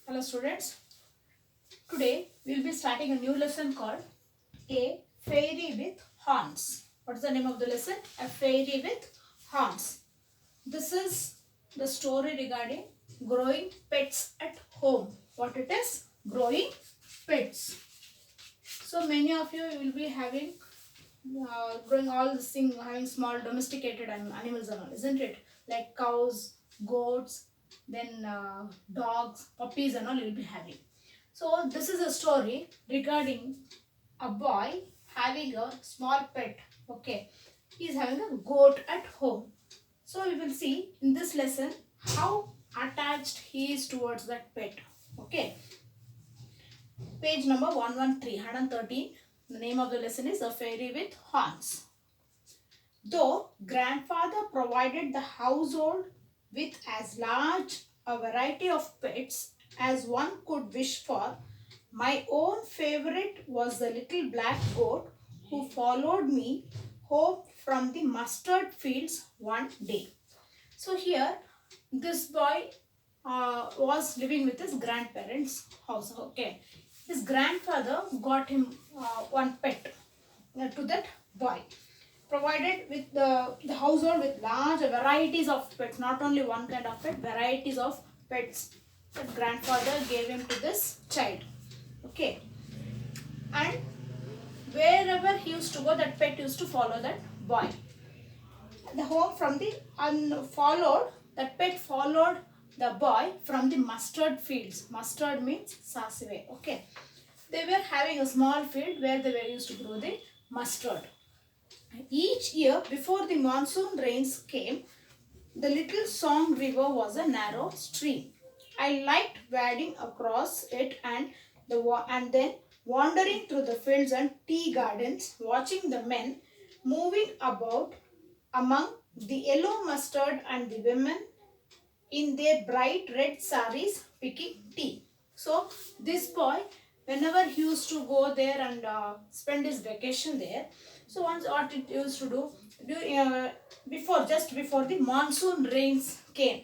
Hello students, today we will be starting a new lesson called A Fairy with Horns. What is the name of the lesson? A Fairy with Horns. This is the story regarding growing pets at home. What it is? Growing pets. So many of you will be having growing all this thing, having small domesticated animals and all, isn't it? Like cows, goats, then dogs, puppies and all you will be having. So this is a story regarding a boy having a small pet. Okay, he is having a goat at home. So we will see in this lesson how attached he is towards that pet. Okay, page number 113, 113. The name of the lesson is A Fairy with Horns. Though grandfather provided the household with as large a variety of pets as one could wish for, my own favorite was the little black goat who followed me home from the mustard fields one day. So here this boy was living with his grandparents' house. Okay, his grandfather got him one pet to that boy, provided with the household with large varieties of pets, not only one kind of pet, varieties of pets that grandfather gave him to this child. Okay, and wherever he used to go, that pet used to follow that boy. The home from the unfollowed, that pet followed the boy from the mustard fields. Mustard means sasive. Okay, they were having a small field where they were used to grow the mustard. Each year before the monsoon rains came, the little Song River was a narrow stream. I liked wading across it and then wandering through the fields and tea gardens, watching the men moving about among the yellow mustard and the women in their bright red saris picking tea. So this boy, whenever he used to go there and spend his vacation there, so once what it used to just before the monsoon rains came,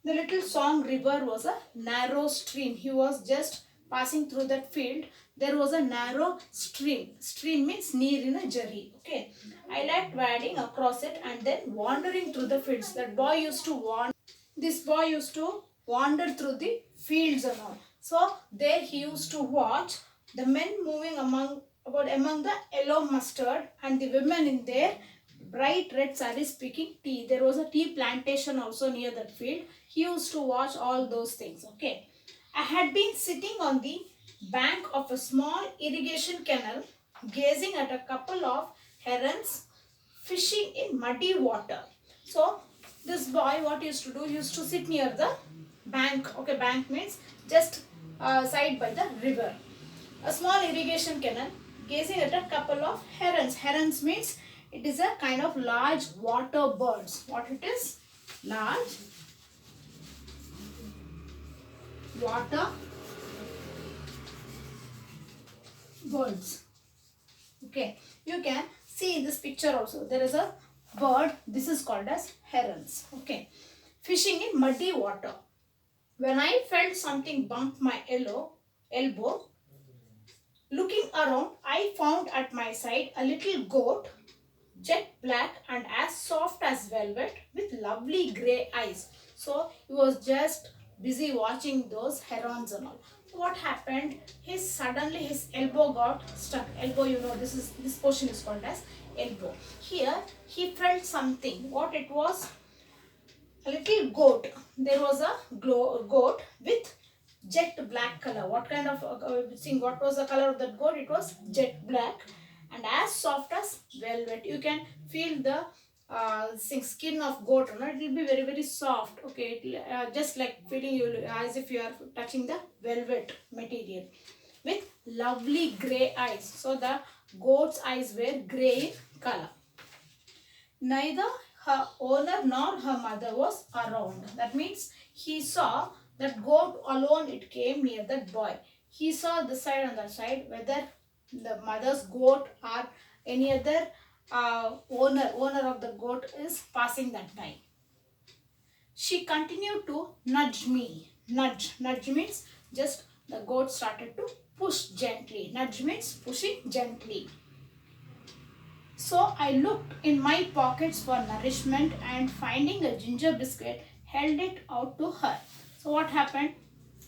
the little Song River was a narrow stream. He was just passing through that field. There was a narrow stream. Stream means near in a jari. Okay, I liked wading across it and then wandering through the fields. That boy used to wander. This boy used to wander through the fields and all. So there he used to watch the men moving among the yellow mustard and the women in their bright red sarees picking tea. There was a tea plantation also near that field. He used to watch all those things. Okay, I had been sitting on the bank of a small irrigation canal, gazing at a couple of herons fishing in muddy water. So this boy, what he used to do, he used to sit near the bank. Okay, bank means just side by the river. A small irrigation canal, gazing at a couple of herons. Herons means it is a kind of large water birds. What it is? Large water birds. Okay, you can see in this picture also. There is a bird. This is called as herons. Okay, fishing in muddy water. When I felt something bump my elbow, looking around, I found at my side a little goat, jet black and as soft as velvet with lovely grey eyes. So he was just busy watching those herons and all. So what happened? Suddenly his elbow got stuck. Elbow, you know, this portion is called as elbow. Here he felt something. What it was? A little goat. There was a goat with jet black color. What kind of what was the color of that goat? It was jet black and as soft as velvet. You can feel the skin of goat. No? It will be very very soft. Okay, just like feeling you as if you are touching the velvet material with lovely grey eyes. So the goat's eyes were grey in color. Neither her owner nor her mother was around. That means he saw that goat alone. It came near that boy. He saw this side and that side, whether the mother's goat or any other owner of the goat is passing that by. She continued to nudge me. Nudge means just the goat started to push gently. Nudge means pushing gently. So I looked in my pockets for nourishment and finding a ginger biscuit, held it out to her. So what happened?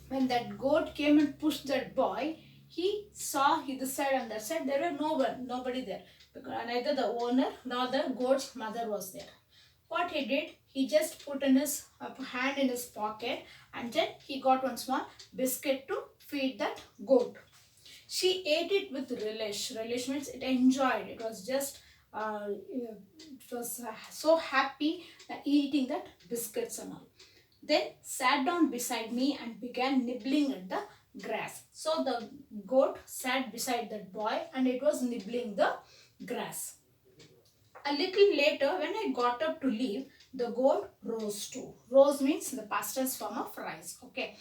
When that goat came and pushed that boy, he saw this side and that side. There were nobody there. Because neither the owner nor the goat's mother was there. What he did, he just put in his hand in his pocket and then he got one small biscuit to feed that goat. She ate it with relish. Relish means it enjoyed. It was just, it was so happy eating that biscuits and all. Then sat down beside me and began nibbling at the grass. So the goat sat beside that boy and it was nibbling the grass. A little later, when I got up to leave, the goat rose too. Rose means the past tense form of rise. Okay.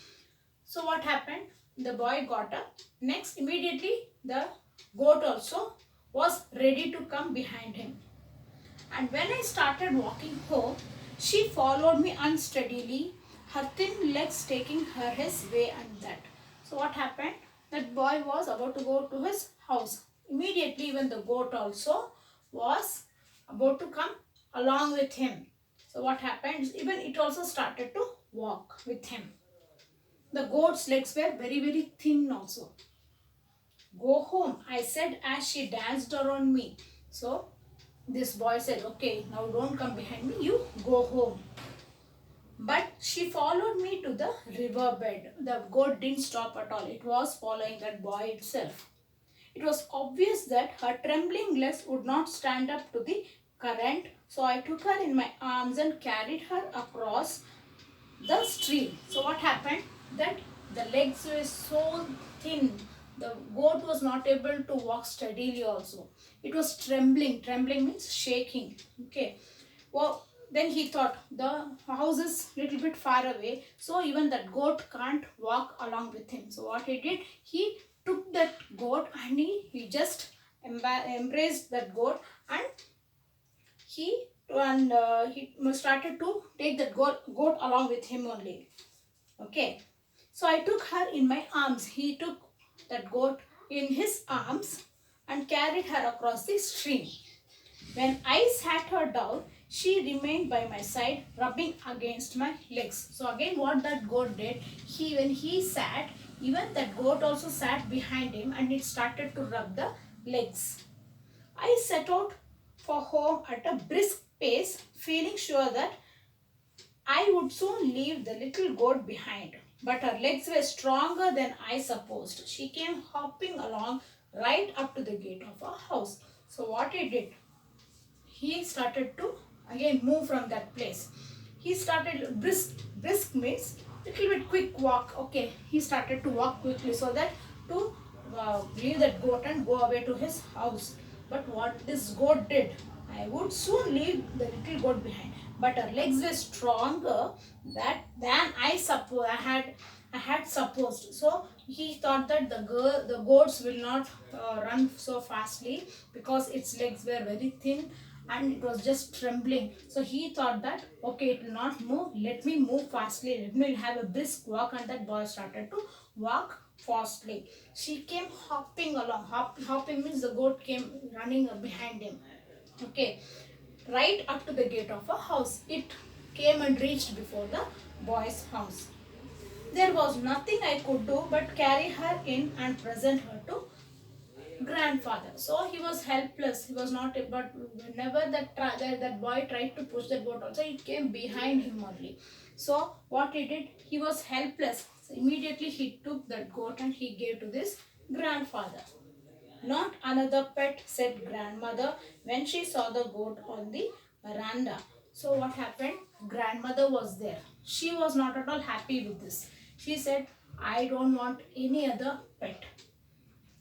So what happened? The boy got up. Next, immediately the goat also was ready to come behind him. And when I started walking home, she followed me unsteadily, her thin legs taking her his way and that. So what happened? That boy was about to go to his house. Immediately when the goat also was about to come along with him. So what happened? Even it also started to walk with him. The goat's legs were very thin also. Go home, I said as she danced around me. So this boy said, okay, now don't come behind me, you go home. But she followed me to the riverbed. The goat didn't stop at all. It was following that boy itself. It was obvious that her trembling legs would not stand up to the current. So I took her in my arms and carried her across the stream. So what happened? That the legs were so thin. The goat was not able to walk steadily also. It was trembling. Trembling means shaking. Okay. Well, then he thought the house is little bit far away. So even that goat can't walk along with him. So what he did? He took that goat and he just embraced that goat and he started to take that goat along with him only. Okay. So I took her in my arms. He took that goat in his arms and carried her across the stream. When I sat her down, she remained by my side, rubbing against my legs. So again what that goat did, when he sat, even that goat also sat behind him and it started to rub the legs. I set out for home at a brisk pace, feeling sure that I would soon leave the little goat behind. But her legs were stronger than I supposed. She came hopping along right up to the gate of our house. So what he did, he started to again move from that place. He started brisk means little bit quick walk. Okay, he started to walk quickly so that to leave that goat and go away to his house. But what this goat did, I would soon leave the little goat behind. But her legs were stronger than I had supposed. So he thought that the goats will not run so fastly because its legs were very thin and it was just trembling. So he thought that okay, it will not move, let me move fastly, let me have a brisk walk, and that boy started to walk fastly. She came hopping along. Hopping means the goat came running behind him. Okay, right up to the gate of a house. It came and reached before the boy's house. There was nothing I could do but carry her in and present her to grandfather. So he was helpless. He was not. But whenever that boy tried to push the goat, also it came behind him only. So what he did, he was helpless. So immediately he took that goat and he gave to this grandfather. Not another pet, said grandmother when she saw the goat on the veranda. So what happened? Grandmother was there. She was not at all happy with this. She said, I don't want any other pet.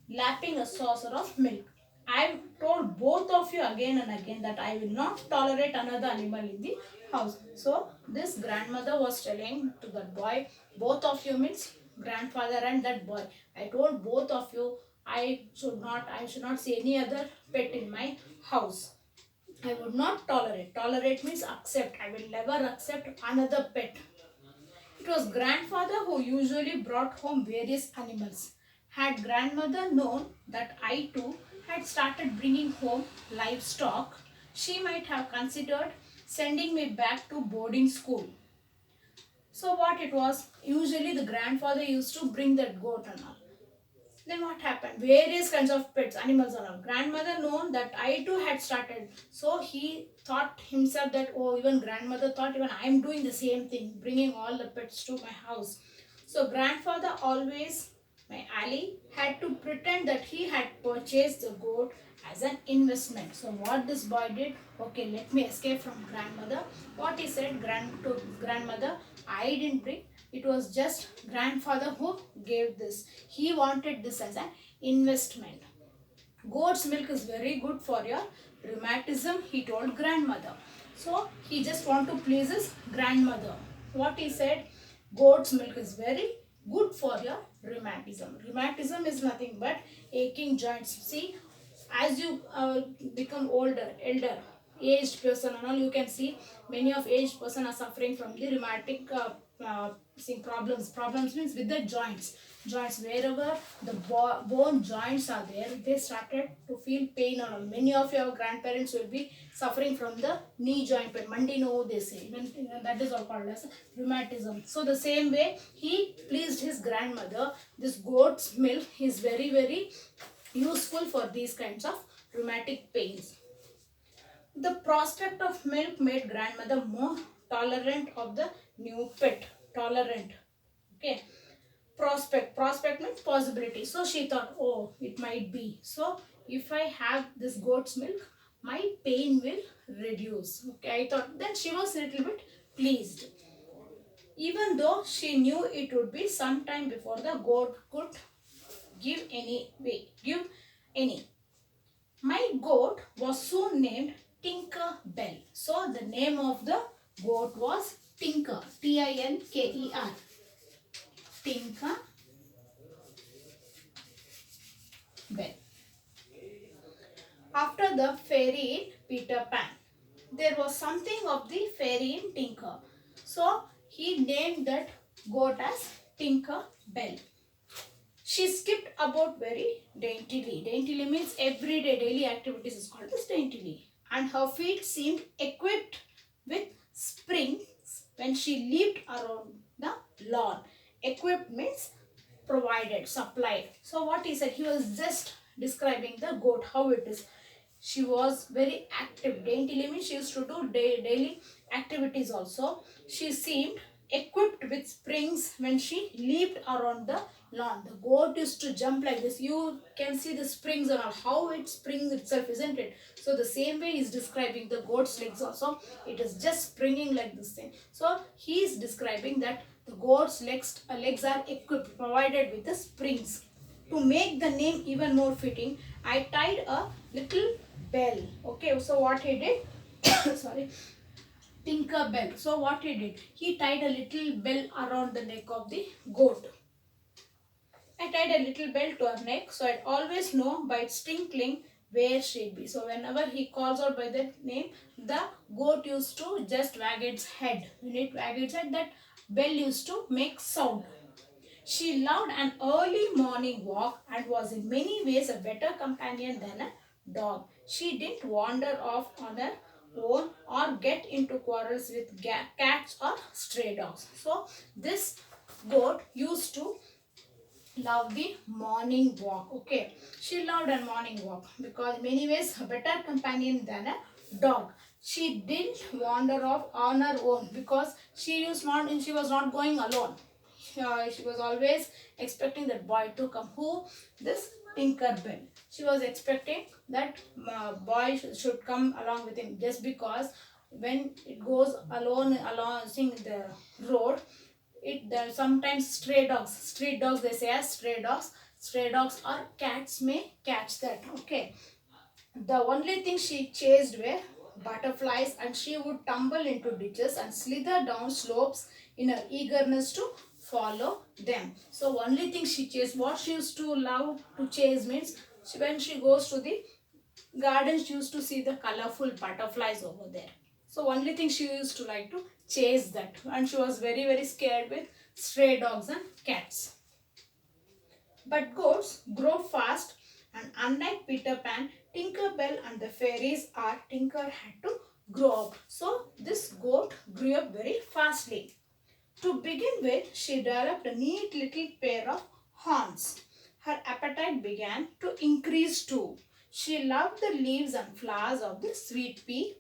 Lapping a saucer of milk. I've told both of you again and again that I will not tolerate another animal in the house. So this grandmother was telling to that boy, both of you means grandfather and that boy. I told both of you I should not see any other pet in my house. I would not tolerate. Tolerate means accept. I will never accept another pet. It It was grandfather who usually brought home various animals. Had grandmother known that I too had started bringing home livestock, she might have considered sending me back to boarding school. So what it was, usually the grandfather used to bring that goat and all. Then what happened? Various kinds of pets, animals and all. Grandmother known that I too had started. So he thought himself that, oh, even grandmother thought even I am doing the same thing, bringing all the pets to my house. So grandfather always, my Ali, had to pretend that he had purchased the goat as an investment. So what this boy did, okay, let me escape from grandmother. What he said to grandmother, I didn't bring, it was just grandfather who gave this. He wanted this as an investment. Goat's milk is very good for your rheumatism, he told grandmother. So he just want to please his grandmother. What he said, goat's milk is very good for your rheumatism. Rheumatism is nothing but aching joints. See, as you become elder, aged person and all, you can see many of aged person are suffering from the rheumatic problems. Problems means with the joints wherever the bone joints are there, they started to feel pain and all. Many of your grandparents will be suffering from the knee joint pain, mandi no they say, even that is all called as rheumatism. So the same way he pleased his grandmother. This goat's milk is very useful for these kinds of rheumatic pains. The prospect of milk made grandmother more tolerant of the new pet. Tolerant. Okay. Prospect means possibility. So she thought, oh, it might be. So if I have this goat's milk, my pain will reduce. Okay, I thought. Then she was a little bit pleased. Even though she knew it would be some time before the goat could give any. My goat was soon named Tinker Bell. So the name of the goat was Tinker. Tinker. Tinker Bell. After the fairy in Peter Pan, there was something of the fairy in Tinker. So he named that goat as Tinker Bell. She skipped about very daintily. Daintily means everyday daily activities is called as daintily. And her feet seemed equipped with springs when she leaped around the lawn. Equipped means provided, supplied. So what he said, he was just describing the goat, how it is. She was very active. Daintily means she used to do daily activities also. She seemed equipped with springs when she leaped around the lawn. The goat used to jump like this. You can see the springs and all, how it springs itself, isn't it? So the same way he is describing the goat's legs also. It is just springing like this thing. So he is describing that the goat's legs are equipped, provided with the springs. To make the name even more fitting, I tied a little bell. Okay, so what he did, sorry, Tinker Bell. So what he did, he tied a little bell around the neck of the goat. I tied a little bell to her neck, so I'd always know by its tinkling where she'd be. So whenever he calls out by that name, the goat used to just wag its head. When it wagged its head, that bell used to make sound. She loved an early morning walk and was in many ways a better companion than a dog. She didn't wander off on her own or get into quarrels with cats or stray dogs. So this goat used to love the morning walk. Okay, she loved a morning walk because in many ways a better companion than a dog. She didn't wander off on her own because she was not going alone. She was always expecting that boy to come. Who? This Tinker Bell. She was expecting that boy should come along with him, just because when it goes along the road, there sometimes stray dogs, street dogs they say as stray dogs or cats may catch that. Okay, the only thing she chased were butterflies, and she would tumble into ditches and slither down slopes in her eagerness to follow them. So only thing she chased, what she used to love to chase means, when she goes to the garden, she used to see the colorful butterflies over there. So only thing she used to like to chase that, and she was very scared with stray dogs and cats. But goats grow fast, and unlike Peter Pan, Tinker Bell and the fairies are Tinker had to grow up. So this goat grew up very fastly. To begin with, she developed a neat little pair of horns. Her appetite began to increase too. She loved the leaves and flowers of the sweet pea,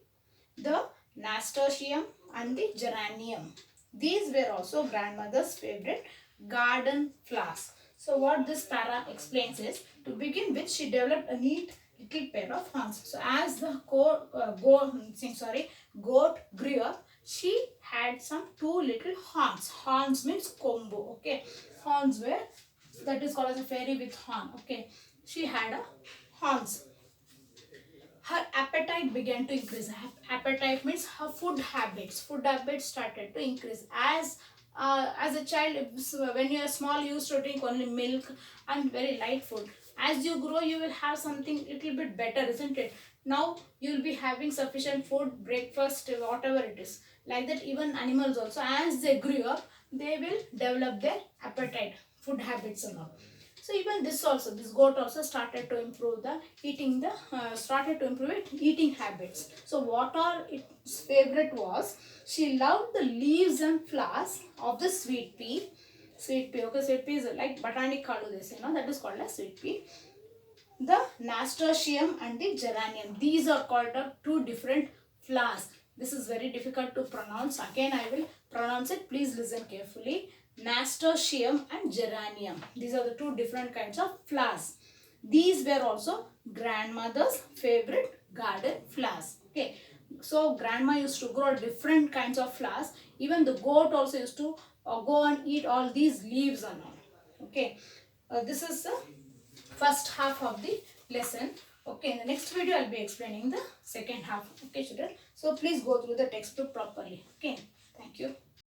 the nasturtium and the geranium. These were also grandmother's favorite garden flowers. So what this para explains is, to begin with, she developed a neat little pair of horns. So as the goat grew up, she had some two little horns. Horns means combo. Okay, horns were, that is called as a fairy with horn. Okay, she had a horns. Her appetite began to increase. Appetite means her food habits. Food habits started to increase. As a child, when you are small, you used to drink only milk and very light food. As you grow, you will have something little bit better, isn't it? Now you will be having sufficient food, breakfast, whatever it is. Like that, even animals also, as they grew up, they will develop their appetite, food habits and all. So even this goat also started to improve the eating habits. So what are its favorite was, she loved the leaves and flowers of the sweet pea. Sweet pea, okay, sweet pea is like batani kalu, they say, no, that is called as sweet pea. The nasturtium and the geranium. These are called two different flowers. This is very difficult to pronounce. Again, I will pronounce it. Please listen carefully. Nasturtium and geranium. These are the two different kinds of flowers. These were also grandmother's favorite garden flowers. Okay. So grandma used to grow different kinds of flowers. Even the goat also used to go and eat all these leaves and all. Okay. This is the first half of the lesson. Okay, in the next video I'll be explaining the second half. Okay, children. So please go through the textbook properly. Okay, thank you.